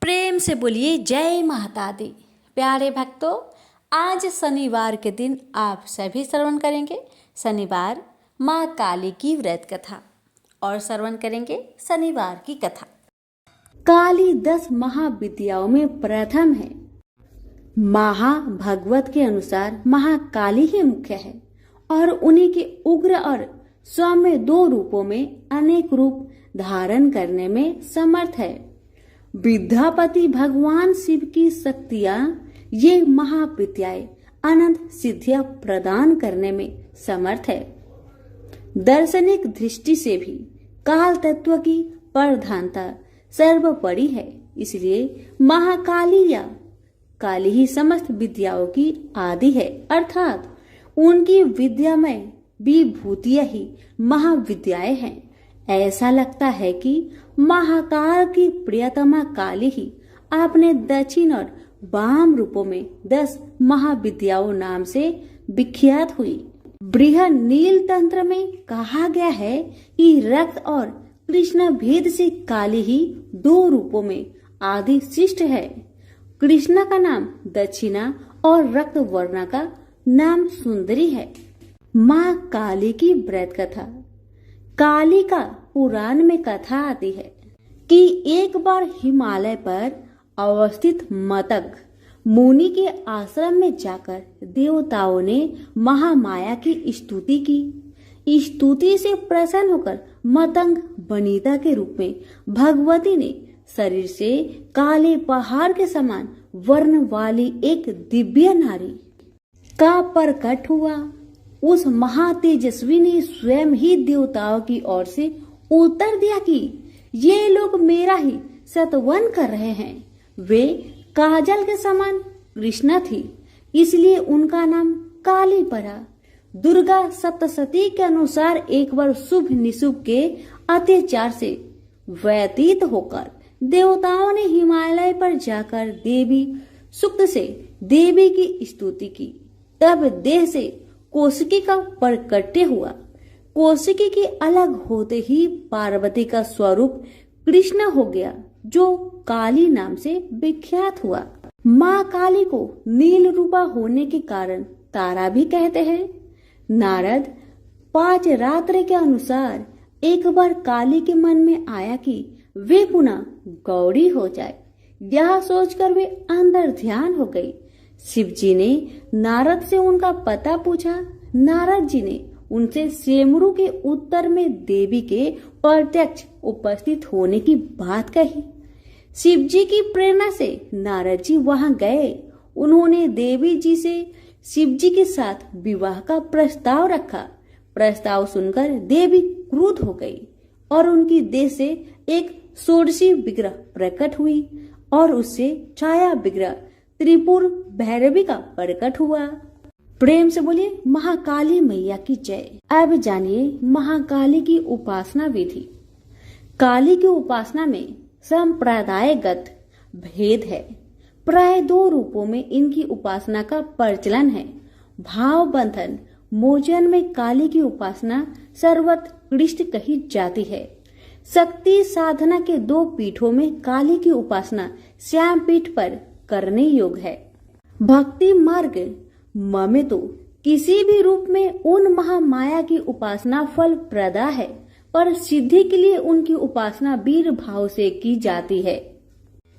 प्रेम से बोलिए जय माता दी। प्यारे भक्तों, आज शनिवार के दिन आप सभी श्रवण करेंगे शनिवार माँ काली की व्रत कथा और श्रवण करेंगे शनिवार की कथा। काली 10 महाविद्याओं में प्रथम है। महाभागवत के अनुसार महाकाली ही मुख्य है और उन्हीं के उग्र और सौम्य 2 रूपों में अनेक रूप धारण करने में समर्थ है। विद्यापति भगवान शिव की शक्तियां ये महाविद्याएं अनंत सिद्धियां प्रदान करने में समर्थ है। दार्शनिक दृष्टि से भी काल तत्व की प्रधानता सर्वोपरि है, इसलिए महाकाली या काली ही समस्त विद्याओं की आदि है, अर्थात उनकी विद्या में विभूतियां ही महाविद्याएं हैं। ऐसा लगता है कि महाकाल की प्रियतमा काली ही अपने दक्षिण और वाम रूपों में 10 महाविद्याओं नाम से विख्यात हुई। बृहद नील तंत्र में कहा गया है कि रक्त और कृष्ण भेद से काली ही 2 रूपों में आदि शिष्ट है। कृष्णा का नाम दक्षिणा और रक्त वर्णा का नाम सुंदरी है। माँ काली की व्रत कथा। काली का पुराण में कथा आती है कि एक बार हिमालय पर अवस्थित मतंग मुनि के आश्रम में जाकर देवताओं ने महामाया की स्तुति की। स्तुति से प्रसन्न होकर मतंग वनिता के रूप में भगवती ने शरीर से काले पहाड़ के समान वर्ण वाली एक दिव्य नारी का प्रकट हुआ। उस महातेजस्वी ने स्वयं ही देवताओं की ओर से उत्तर दिया कि ये लोग मेरा ही सतवन कर रहे हैं। वे काजल के समान कृष्णा थी, इसलिए उनका नाम काली पड़ा। दुर्गा सप्तशती के अनुसार एक बार शुभ निशुभ के अत्याचार से व्यतीत होकर देवताओं ने हिमालय पर जाकर देवी सूक्त से देवी की स्तुति की। तब देह से कौशिकी का प्रकट्य हुआ। कौशिकी के अलग होते ही पार्वती का स्वरूप कृष्ण हो गया, जो काली नाम से विख्यात हुआ। माँ काली को नील रूपा होने के कारण तारा भी कहते हैं। नारद 5 रात्र के अनुसार एक बार काली के मन में आया कि वे पुनः गौरी हो जाए। यह सोचकर वे अंदर ध्यान हो गई। शिव जी ने नारद से उनका पता पूछा। नारद जी ने उनसे सेमरू के उत्तर में देवी के प्रत्यक्ष उपस्थित होने की बात कही। शिव जी की प्रेरणा से नारद जी वहां गए। उन्होंने देवी जी से शिव जी के साथ विवाह का प्रस्ताव रखा। प्रस्ताव सुनकर देवी क्रुद्ध हो गई और उनकी देह से एक षोडशी विग्रह प्रकट हुई और उससे छाया विग्रह त्रिपुर भैरवी का प्रकट हुआ। प्रेम से बोलिए महाकाली मैया की जय। अब जानिए महाकाली की उपासना विधि। काली की उपासना में संप्रदायगत भेद है। प्राय 2 रूपों में इनकी उपासना का प्रचलन है। भाव बंधन मोचन में काली की उपासना सर्वोत्कृष्ट कही जाती है। शक्ति साधना के 2 पीठों में काली की उपासना श्याम पीठ पर करने योग्य है। भक्ति मार्ग में तो किसी भी रूप में उन महामाया की उपासना फल प्रदा है, पर सिद्धि के लिए उनकी उपासना वीर भाव से की जाती है।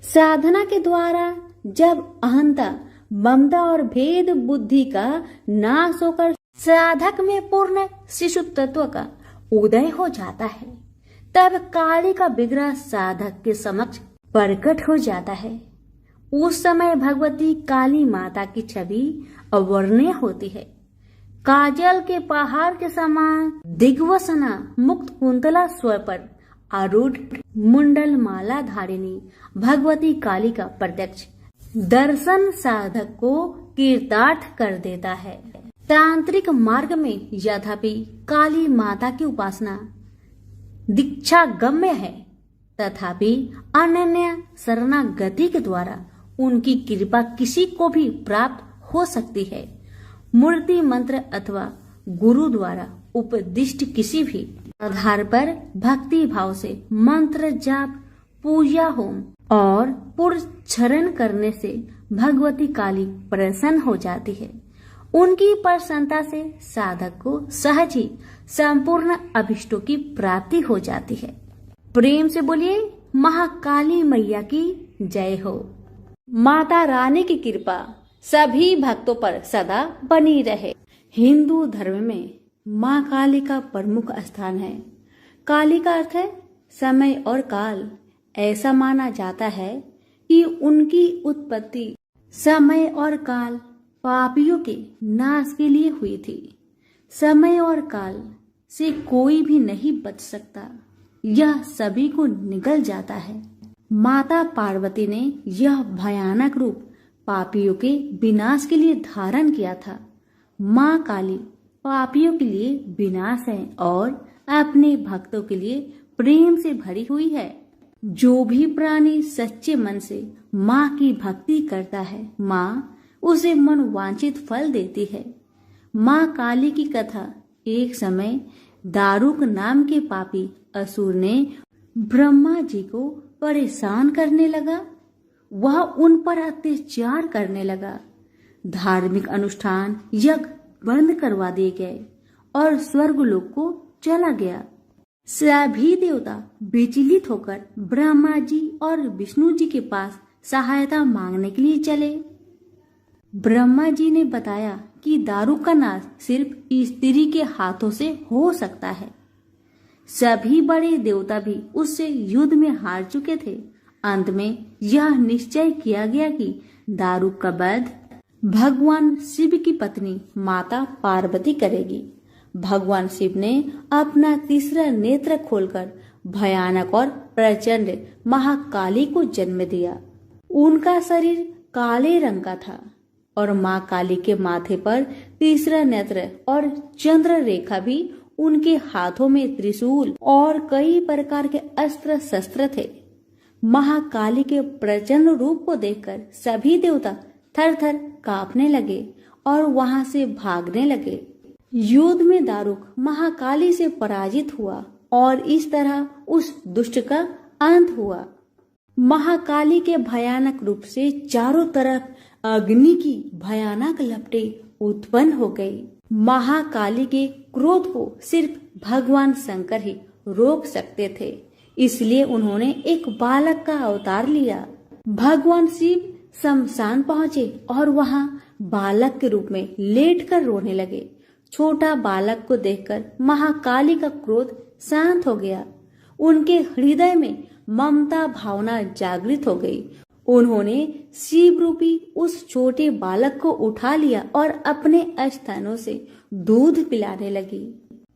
साधना के द्वारा जब अहंता, ममता और भेद बुद्धि का नाश होकर साधक में पूर्ण शिशु तत्व का उदय हो जाता है, तब काली का विग्रह साधक के समक्ष प्रकट हो जाता है। उस समय भगवती काली माता की छवि अवर्णीय होती है। काजल के पहाड़ के समान दिग्वसना मुक्त कुंतला स्वर पर आरूढ़ मुंडल माला धारिणी भगवती काली का प्रत्यक्ष दर्शन साधक को कृतार्थ कर देता है। तांत्रिक मार्ग में यद्यपि काली माता की उपासना दीक्षा गम्य है, तथापि अनन्य शरणागति के द्वारा उनकी कृपा किसी को भी प्राप्त हो सकती है। मूर्ति मंत्र अथवा गुरु द्वारा उपदिष्ट किसी भी आधार पर भक्ति भाव से मंत्र जाप, पूजा होम और पुरस्चरण करने से भगवती काली प्रसन्न हो जाती है। उनकी प्रसन्नता से साधक को सहज ही संपूर्ण अभिष्टों की प्राप्ति हो जाती है। प्रेम से बोलिए महाकाली मैया की जय हो। माता रानी की कृपा सभी भक्तों पर सदा बनी रहे। हिंदू धर्म में माँ काली का प्रमुख स्थान है। काली का अर्थ है समय और काल। ऐसा माना जाता है कि उनकी उत्पत्ति समय और काल पापियों के नाश के लिए हुई थी। समय और काल से कोई भी नहीं बच सकता, यह सभी को निगल जाता है। माता पार्वती ने यह भयानक रूप पापियों के विनाश के लिए धारण किया था। माँ काली पापियों के लिए विनाश है और अपने भक्तों के लिए प्रेम से भरी हुई है। जो भी प्राणी सच्चे मन से माँ की भक्ति करता है, माँ उसे मनोवांछित फल देती है। माँ काली की कथा। एक समय दारुक नाम के पापी असुर ने ब्रह्मा जी को परेशान करने लगा। वह उन पर अत्याचार करने लगा। धार्मिक अनुष्ठान यज्ञ बंद करवा दिए गए और स्वर्गलोक को चला गया। सभी देवता विचलित होकर ब्रह्मा जी और विष्णु जी के पास सहायता मांगने के लिए चले। ब्रह्मा जी ने बताया कि दारुक का नाश सिर्फ स्त्री के हाथों से हो सकता है। सभी बड़े देवता भी उससे युद्ध में हार चुके थे। अंत में यह निश्चय किया गया कि दारुक का वध भगवान शिव की पत्नी माता पार्वती करेगी। भगवान शिव ने अपना तीसरा नेत्र खोलकर भयानक और प्रचंड महाकाली को जन्म दिया। उनका शरीर काले रंग का था और माँ काली के माथे पर तीसरा नेत्र और चंद्र रेखा भी, उनके हाथों में त्रिशूल और कई प्रकार के अस्त्र शस्त्र थे। महाकाली के प्रचंड रूप को देखकर सभी देवता थर थर कांपने लगे और वहां से भागने लगे। युद्ध में दारुक महाकाली से पराजित हुआ और इस तरह उस दुष्ट का अंत हुआ। महाकाली के भयानक रूप से चारों तरफ अग्नि की भयानक लपटें उत्पन्न हो गई। महाकाली के क्रोध को सिर्फ भगवान शंकर ही रोक सकते थे, इसलिए उन्होंने एक बालक का अवतार लिया। भगवान शिव शमशान पहुंचे और वहां बालक के रूप में लेटकर रोने लगे। छोटा बालक को देखकर महाकाली का क्रोध शांत हो गया। उनके हृदय में ममता भावना जागृत हो गई। उन्होंने शिव रूपी उस छोटे बालक को उठा लिया और अपने स्थानों से दूध पिलाने लगी।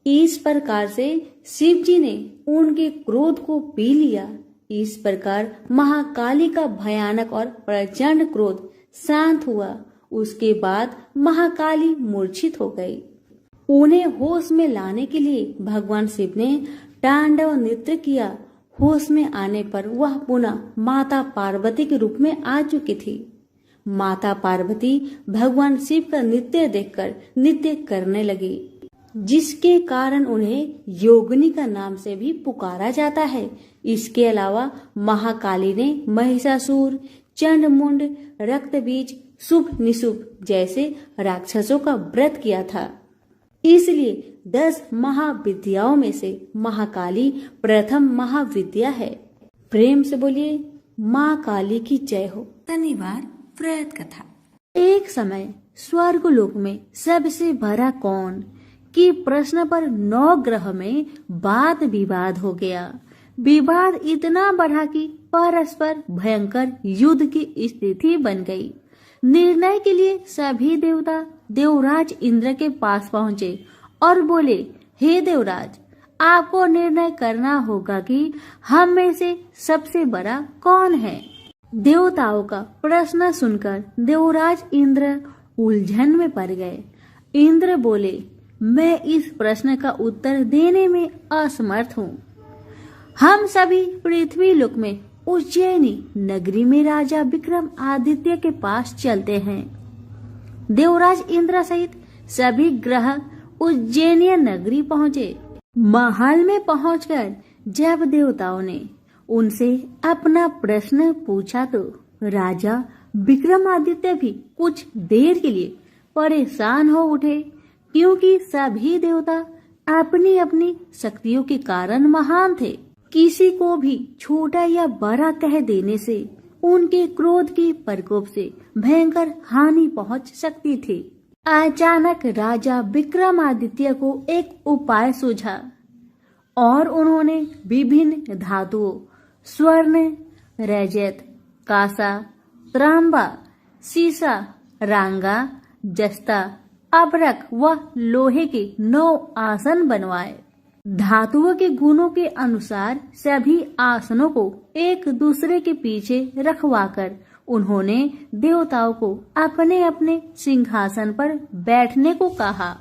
इस प्रकार से शिव जी ने उनके क्रोध को पी लिया। इस प्रकार महाकाली का भयानक और प्रचंड क्रोध शांत हुआ। उसके बाद महाकाली मूर्छित हो गई। उन्हें होश में लाने के लिए भगवान शिव ने तांडव नृत्य किया। होश में आने पर वह पुनः माता पार्वती के रूप में आ चुकी थी। माता पार्वती भगवान शिव का नृत्य देखकर नृत्य करने लगी, जिसके कारण उन्हें योगिनी का नाम से भी पुकारा जाता है। इसके अलावा महाकाली ने महिषासुर, चंडमुंड, रक्तबीज, शुभ निशुभ जैसे राक्षसों का व्रत किया था। इसलिए 10 महाविद्याओं में से महाकाली प्रथम महाविद्या है। प्रेम से बोलिए माँ काली की जय हो। शनिवार व्रत कथा। एक समय स्वर्गलोक में सबसे बड़ा कौन कि प्रश्न पर 9 ग्रह में वाद विवाद हो गया। विवाद इतना बढ़ा कि परस्पर भयंकर युद्ध की स्थिति बन गई। निर्णय के लिए सभी देवता देवराज इंद्र के पास पहुंचे और बोले, हे देवराज, आपको निर्णय करना होगा कि हम में से सबसे बड़ा कौन है। देवताओं का प्रश्न सुनकर देवराज इंद्र उलझन में पड़ गए। इंद्र बोले, मैं इस प्रश्न का उत्तर देने में असमर्थ हूँ। हम सभी पृथ्वी लोक में उज्जैनी नगरी में राजा विक्रम आदित्य के पास चलते हैं। देवराज इंद्र सहित सभी ग्रह उज्जैनी नगरी पहुँचे। महल में पहुंचकर जब देवताओं ने उनसे अपना प्रश्न पूछा तो राजा विक्रमादित्य भी कुछ देर के लिए परेशान हो उठे, क्योंकि सभी देवता अपनी अपनी शक्तियों के कारण महान थे। किसी को भी छोटा या बड़ा कह देने से उनके क्रोध के प्रकोप से भयंकर हानि पहुंच सकती थी। अचानक राजा विक्रमादित्य को एक उपाय सूझा और उन्होंने विभिन्न धातुओं स्वर्ण, रजत, कांसा, तांबा, सीसा, रांगा, जस्ता, अभ्रक व लोहे के 9 आसन बनवाए। धातुओं के गुणों के अनुसार सभी आसनों को एक दूसरे के पीछे रखवाकर उन्होंने देवताओं को अपने अपने सिंहासन पर बैठने को कहा।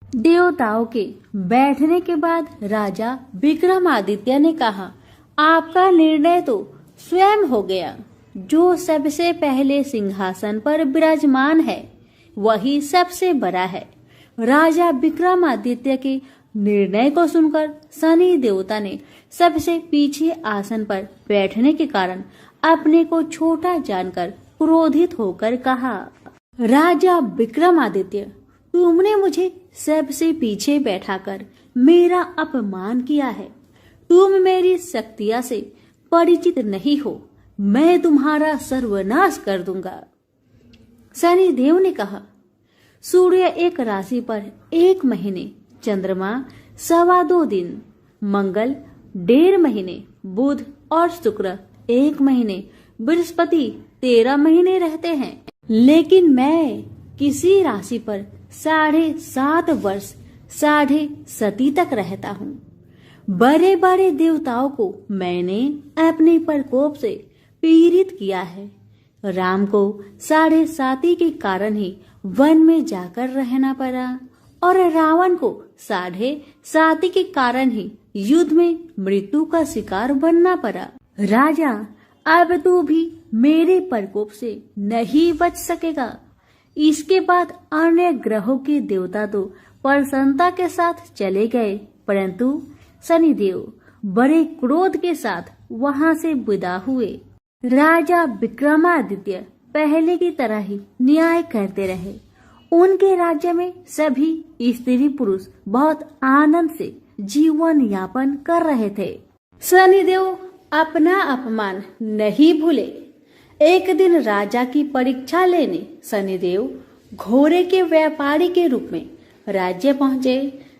देवताओं के बैठने के बाद राजा विक्रमादित्य ने कहा, आपका निर्णय तो स्वयं हो गया। जो सबसे पहले सिंहासन पर विराजमान है वही सबसे बड़ा है। राजा विक्रमादित्य के निर्णय को सुनकर शनि देवता ने सबसे पीछे आसन पर बैठने के कारण अपने को छोटा जानकर क्रोधित होकर कहा, राजा विक्रमादित्य, तुमने मुझे सबसे पीछे बैठाकर मेरा अपमान किया है। तुम मेरी शक्तियां से परिचित नहीं हो। मैं तुम्हारा सर्वनाश कर दूंगा। शनि देव ने कहा, सूर्य एक राशि पर 1 महीने, चंद्रमा 2.25 दिन, मंगल 1.5 महीने, बुध और शुक्र 1 महीने, बृहस्पति 13 महीने रहते हैं। लेकिन मैं किसी राशि पर 7.5 वर्ष 7.5 तक रहता हूँ। बड़े बड़े देवताओं को मैंने अपने प्रकोप से पीड़ित किया है। राम को 7.5 के कारण ही वन में जाकर रहना पड़ा और रावण को 7.5 के कारण ही युद्ध में मृत्यु का शिकार बनना पड़ा। राजा, अब तू भी मेरे प्रकोप से नहीं बच सकेगा। इसके बाद अन्य ग्रहों के देवता तो प्रसन्नता के साथ चले गए, परंतु शनिदेव बड़े क्रोध के साथ वहां से विदा हुए। राजा विक्रमादित्य पहले की तरह ही न्याय करते रहे। उनके राज्य में सभी स्त्री पुरुष बहुत आनंद से जीवन यापन कर रहे थे। शनिदेव अपना अपमान नहीं भूले। एक दिन राजा की परीक्षा लेने शनिदेव घोड़े के व्यापारी के रूप में राज्य पहुंचे।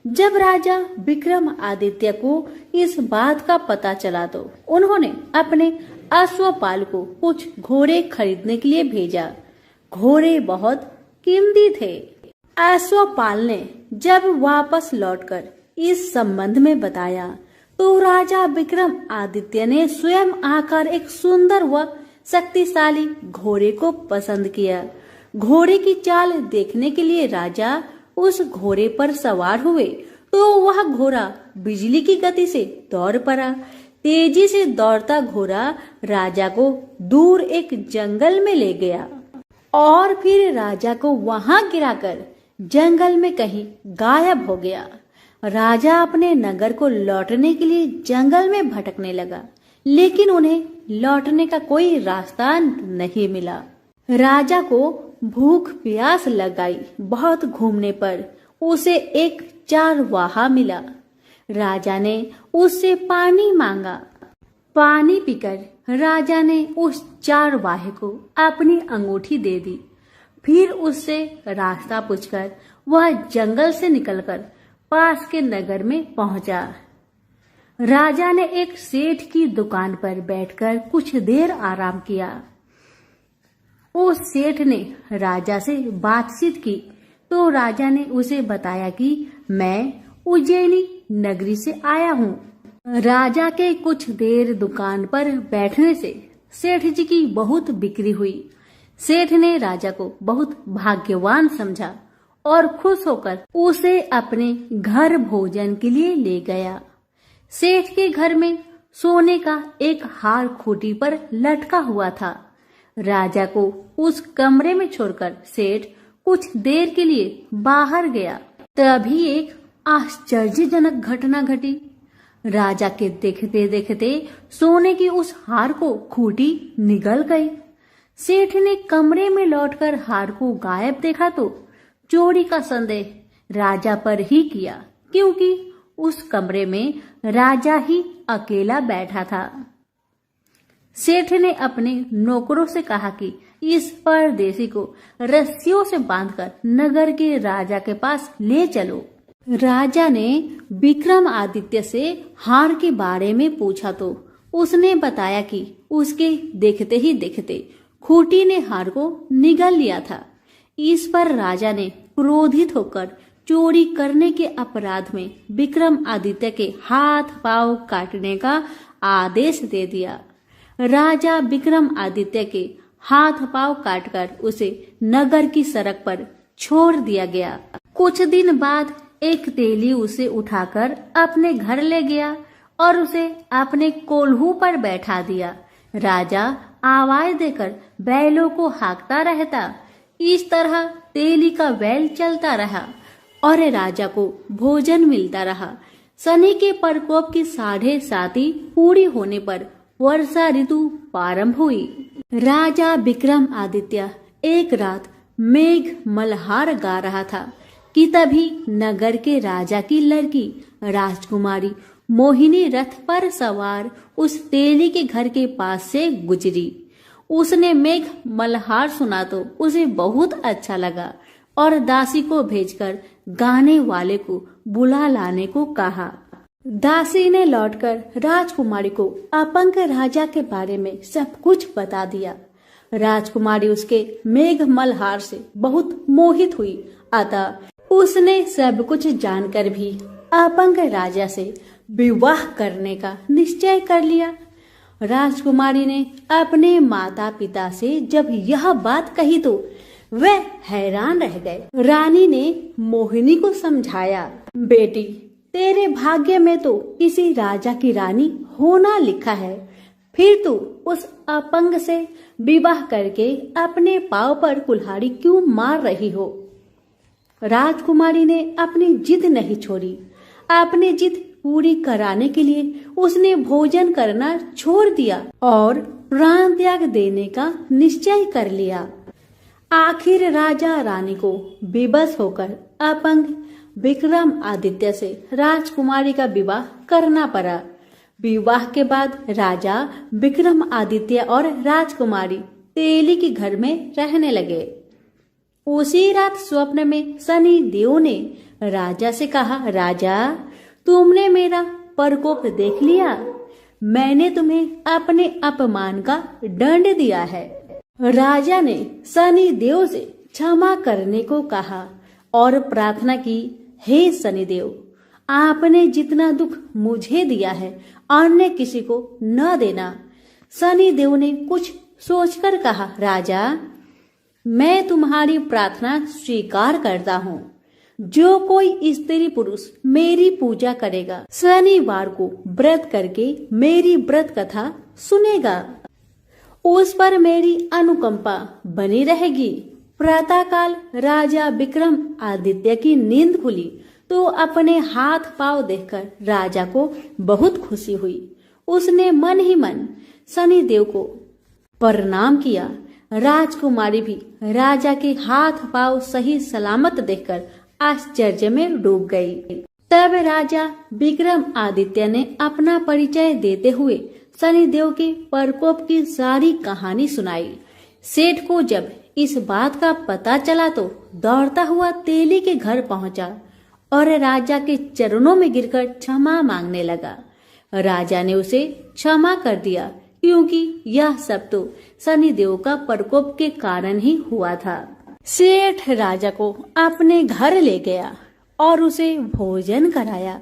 जब राजा विक्रमादित्य को इस बात का पता चला तो उन्होंने अपने अश्वपाल को कुछ घोड़े खरीदने के लिए भेजा। घोड़े बहुत कीमती थे। अश्वपाल ने जब वापस लौटकर इस संबंध में बताया तो राजा विक्रमादित्य ने स्वयं आकर एक सुंदर व शक्तिशाली घोड़े को पसंद किया। घोड़े की चाल देखने के लिए राजा उस घोड़े पर सवार हुए तो वह घोड़ा बिजली की गति से दौड़ पड़ा। तेजी से दौड़ता घोड़ा राजा को दूर एक जंगल में ले गया और फिर राजा को वहां गिराकर जंगल में कहीं गायब हो गया। राजा अपने नगर को लौटने के लिए जंगल में भटकने लगा, लेकिन उन्हें लौटने का कोई रास्ता नहीं मिला। राजा को भूख प्यास लगाई। बहुत घूमने पर उसे एक चारवाहा मिला। राजा ने उससे पानी मांगा। पानी पीकर राजा ने उस चारवाहे को अपनी अंगूठी दे दी। फिर उससे रास्ता पूछकर वह जंगल से निकलकर पास के नगर में पहुंचा। राजा ने एक सेठ की दुकान पर बैठकर कुछ देर आराम किया। उस सेठ ने राजा से बातचीत की तो राजा ने उसे बताया कि मैं उज्जैनी नगरी से आया हूँ। राजा के कुछ देर दुकान पर बैठने से सेठ जी की बहुत बिक्री हुई। सेठ ने राजा को बहुत भाग्यवान समझा और खुश होकर उसे अपने घर भोजन के लिए ले गया। सेठ के घर में सोने का एक हार खूंटी पर लटका हुआ था। राजा को उस कमरे में छोड़कर सेठ कुछ देर के लिए बाहर गया। तभी एक आश्चर्यजनक घटना घटी। राजा के देखते देखते सोने की उस हार को खूंटी निगल गई। सेठ ने कमरे में लौटकर हार को गायब देखा तो चोरी का संदेह राजा पर ही किया, क्योंकि उस कमरे में राजा ही अकेला बैठा था। सेठ ने अपने नौकरों से कहा कि इस परदेसी को रस्सियों से बांधकर नगर के राजा के पास ले चलो। राजा ने विक्रमादित्य से हार के बारे में पूछा तो उसने बताया कि उसके देखते ही देखते खूंटी ने हार को निगल लिया था। इस पर राजा ने क्रोधित होकर चोरी करने के अपराध में विक्रमादित्य के हाथ पांव काटने का आदेश दे दिया। राजा विक्रमादित्य के हाथ पांव काटकर उसे नगर की सड़क पर छोड़ दिया गया। कुछ दिन बाद एक तेली उसे उठाकर अपने घर ले गया और उसे अपने कोल्हू पर बैठा दिया। राजा आवाज देकर बैलों को हाँकता रहता। इस तरह तेली का बैल चलता रहा और राजा को भोजन मिलता रहा। शनि के प्रकोप की 7.5 पूरी होने पर वर्षा ऋतु प्रारंभ हुई। राजा विक्रमादित्य एक रात मेघ मल्हार गा रहा था कि तभी नगर के राजा की लड़की राजकुमारी मोहिनी रथ पर सवार उस तेली के घर के पास से गुजरी। उसने मेघ मल्हार सुना तो उसे बहुत अच्छा लगा और दासी को भेजकर गाने वाले को बुला लाने को कहा। दासी ने लौटकर राजकुमारी को अपंग राजा के बारे में सब कुछ बता दिया। राजकुमारी उसके मेघ मल्हार से बहुत मोहित हुई, अतः उसने सब कुछ जानकर भी अपंग राजा से विवाह करने का निश्चय कर लिया। राजकुमारी ने अपने माता पिता से जब यह बात कही तो वह हैरान रह गए। रानी ने मोहिनी को समझाया, बेटी तेरे भाग्य में तो किसी राजा की रानी होना लिखा है, फिर तू उस अपंग से विवाह करके अपने पांव पर कुल्हाड़ी क्यों मार रही हो। राजकुमारी ने अपनी जिद नहीं छोड़ी। अपनी जिद पूरी कराने के लिए उसने भोजन करना छोड़ दिया और प्राण त्याग देने का निश्चय कर लिया। आखिर राजा रानी को विवश होकर अपंग विक्रमादित्य से राजकुमारी का विवाह करना पड़ा। विवाह के बाद राजा विक्रमादित्य और राजकुमारी तेली के घर में रहने लगे। उसी रात स्वप्न में शनि देव ने राजा से कहा, राजा तुमने मेरा प्रकोप देख लिया, मैंने तुम्हें अपने अपमान का दंड दिया है। राजा ने शनि देव से क्षमा करने को कहा और प्रार्थना की, हे शनिदेव आपने जितना दुख मुझे दिया है अन्य किसी को न देना। शनिदेव ने कुछ सोचकर कहा, राजा मैं तुम्हारी प्रार्थना स्वीकार करता हूँ। जो कोई स्त्री पुरुष मेरी पूजा करेगा शनिवार को व्रत करके मेरी व्रत कथा सुनेगा, उस पर मेरी अनुकंपा बनी रहेगी। प्रातःकाल राजा विक्रमादित्य की नींद खुली तो अपने हाथ पांव देखकर राजा को बहुत खुशी हुई। उसने मन ही मन शनिदेव को प्रणाम किया। राजकुमारी भी राजा के हाथ पांव सही सलामत देखकर आश्चर्य में डूब गई। तब राजा विक्रमादित्य ने अपना परिचय देते हुए शनिदेव के प्रकोप की सारी कहानी सुनाई। सेठ को जब इस बात का पता चला तो दौड़ता हुआ तेली के घर पहुंचा और राजा के चरणों में गिरकर क्षमा मांगने लगा। राजा ने उसे क्षमा कर दिया, क्योंकि यह सब तो शनिदेव का प्रकोप के कारण ही हुआ था। सेठ राजा को अपने घर ले गया और उसे भोजन कराया।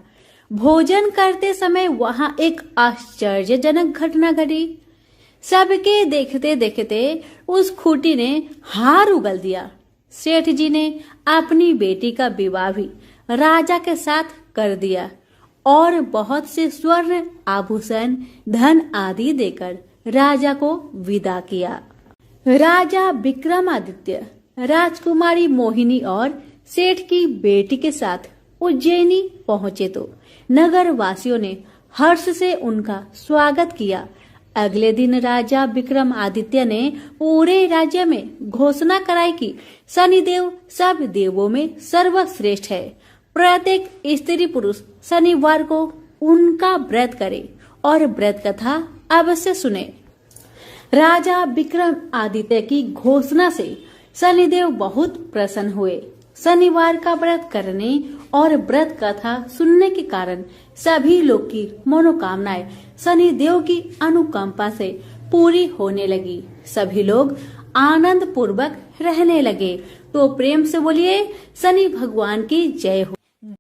भोजन करते समय वहां एक आश्चर्यजनक घटना घटी। सबके देखते देखते उस खूंटी ने हार उगल दिया। सेठ जी ने अपनी बेटी का विवाह भी राजा के साथ कर दिया और बहुत से स्वर्ण आभूषण धन आदि देकर राजा को विदा किया। राजा विक्रमादित्य राजकुमारी मोहिनी और सेठ की बेटी के साथ उज्जैनी पहुंचे तो नगर वासियों ने हर्ष से उनका स्वागत किया। अगले दिन राजा विक्रमादित्य ने पूरे राज्य में घोषणा कराई कि शनिदेव सब देवों में सर्वश्रेष्ठ है। प्रत्येक स्त्री पुरुष शनिवार को उनका व्रत करे और व्रत कथा अवश्य सुने। राजा विक्रमादित्य की घोषणा से शनिदेव बहुत प्रसन्न हुए। शनिवार का व्रत करने और व्रत कथा सुनने के कारण सभी लोग की मनोकामनाएं शनिदेव की अनुकंपा से पूरी होने लगी। सभी लोग आनंद पूर्वक रहने लगे। तो प्रेम से बोलिए शनि भगवान की जय हो।